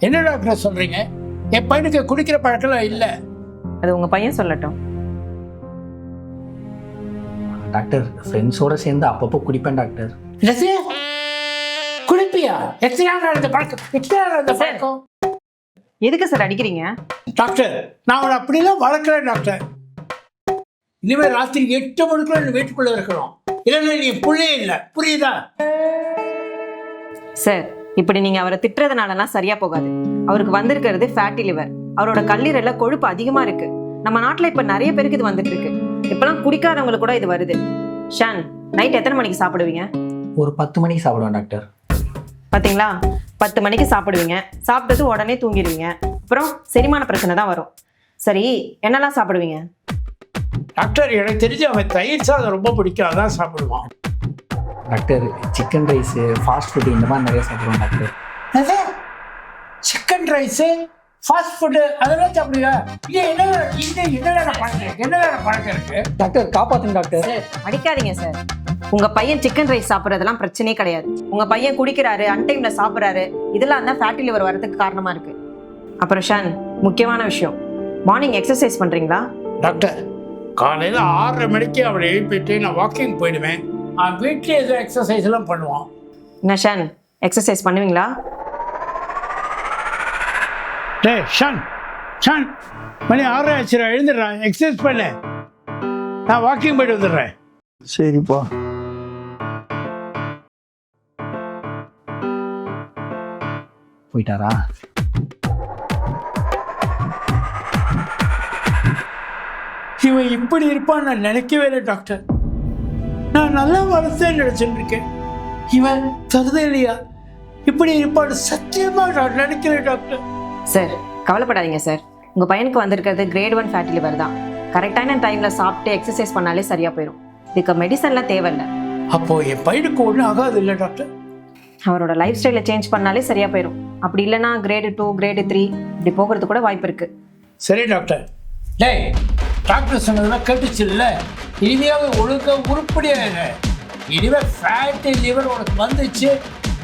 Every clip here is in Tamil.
என்ன டாக்டர் சொல்றீங்க? என் பையனுக்கு குடிக்கிற பழக்கம் இல்லை. அது உங்க பையன் சொல்லட்டும். டாக்டர் ஃப்ரெண்ட்ஸோட சேர்ந்து அப்பப்போ குடிப்பேன் டாக்டர். குடிப்பியா? எத்தனை பழக்கம்? எதுக்கு சார் அடிக்கிறீங்க? டாக்டர் நான் அவனை அப்படிலாம் வளர்க்குறேன் டாக்டர். இனிமேல் ராத்திரி 8 மணிக்குள்ள வீட்டுக்குள்ள இருக்கணும், இல்லைன்னா நீ புள்ளே இல்லை, புரியுதா? சார் இப்படி நீங்க அவரை திட்டுறதுனாலலாம் சரியா போகாது. அவருக்கு வந்திருக்கிறது ஃபேட்டி லிவர். அவரோட கல்லீரல்ல கொழுப்பு அதிகமா இருக்கு. நம்ம நாட்டுல இப்ப நிறைய பேருக்கு இது வந்துட்டு இருக்கு. இப்பெல்லாம் குடிக்காதவங்களுக்கு கூட இது வருது. ஷான், நைட் எத்தனை மணிக்கு சாப்பிடுவீங்க? ஒரு 10 மணிக்கு சாப்பிடுவேன் டாக்டர். பாத்தீங்களா, 10 மணிக்கு சாப்பிடுவீங்க, சாப்பிட்டது உடனே தூங்கிடுவீங்க. அப்புறம் செரிமான பிரச்சனை தான் வரும். சரி, என்னெல்லாம் சாப்பிடுவீங்க? டாக்டர் எனக்கு தெரிஞ்சு அவன் தயிர் சாதம் ரொம்ப பிடிக்கும், அதான் சாப்பிடுவான். Doctor chicken rice, fast food இந்த மாதிரி நிறைய சாப்பிடுவேன் doctor. Chicken rice, fast food அதெல்லாம் சாப்பிடுவா? என்ன பழக்கம் இருக்கு டாக்டர் காப்பாத்துங்க டாக்டர். அடிக்காதீங்க சார். உங்க பையன் சிக்கன் ரைஸ் சாப்பிட்றதெல்லாம் பிரச்சனையே கிடையாது. உங்க பையன் குடிக்கிறாரு, அன்டைம்ல சாப்பிட்றாரு, இதெல்லாம் தான் ஃபேட்டி லிவர் வரதுக்கு காரணமா இருக்கு. அப்புறம் ஷான், முக்கியமான விஷயம், மார்னிங் எக்ஸசைஸ் பண்றீங்களா? டாக்டர் காலையில் 6:30 மணிக்கு அவளை எழுப்பிட்டு நான் வாக்கிங் போயிடுவேன். அவன் வீட்டில் ஏதோ எக்ஸசைஸ் எல்லாம் பண்ணுவான். என்ன ஷான், எக்ஸசைஸ் பண்ணுவீங்களா? டே ஷான், ஷான் மணி 6 ஆச்சு, எழுந்துடுறான், எக்ஸசைஸ் பண்ணு, நான் வாக்கிங் போயிட்டு வந்துடுறேன். சரிப்பா. போயிட்டாரா? இவன் இப்படி இருப்பான் நான் நினைக்கவே இல்லை டாக்டர். நான் நல்லா வளர்த்தேன்னு நினைச்சுட்டு இருக்கேன். இவன் தருதே இல்லையா இப்படி இருப்பான்னு சத்தியமா நான் நினைக்கிறேன் டாக்டர். சார் கவலைப்படாதீங்க சார். உங்க பையனுக்கு வந்திருக்கிறது கிரேட் 1 ஃபேட்டி லிவர் தான். கரெக்டான டைம்ல சாப்பிட்டு எக்ஸசைஸ் பண்ணாலே சரியா போயிடும். இதுக்கு மெடிசன்லாம் தேவையில்லை. அப்போ என் பையனுக்கு ஒன்றும் ஆகாது இல்லை டாக்டர்? அவரோட லைஃப் ஸ்டைலை சேஞ்ச் பண்ணாலே சரியா போயிடும். அப்படி இல்லைன்னா கிரேடு 2, கிரேடு 3 இப்படி போகிறது கூட வாய்ப்பு இருக்கு. சரி டாக்டர். டேய் டாக்டர் சொன்னதெல்லாம் கேட்டுச்சு இல்லை? இனிமையாக ஒழுங்காக உருப்படியாக இனிமேல் ஃபேட்டி லிவர் உனக்கு வந்துச்சு,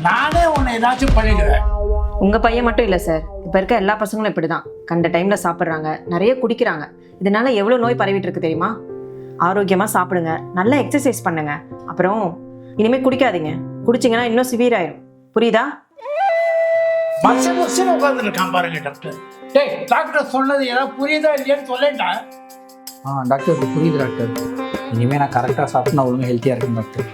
நானே உன்னை ஏதாச்சும் பண்ணிடுவேன். உங்க பையன் மட்டும் இல்லை சார், இப்போ இருக்க எல்லா பசங்களும் இப்படிதான். கண்ட டைம்ல சாப்பிட்றாங்க, நிறைய குடிக்கிறாங்க. இதனால எவ்வளோ நோய் பரவிட்டு இருக்கு தெரியுமா? ஆரோக்கியமா சாப்பிடுங்க, நல்லா எக்ஸசைஸ் பண்ணுங்க. அப்புறம் இனிமே குடிக்காதீங்க. குடிச்சிங்கன்னா இன்னும் சிவியர் ஆயிடும். புரியுதா? மசன் உட்காந்துருக்கான் பாருங்க டாக்டர். டேய் டாக்டர் சொன்னது ஏதாவது புரியுதா இல்லையான்னு சொல்லேன்டா. டாக்டர் புரியுது டாக்டர். இனிமேல் நான் கரெக்டாக சாப்பிட்டு நான் ஒழுங்காக ஹெல்த்தியாக இருக்கேன் டாக்டர்.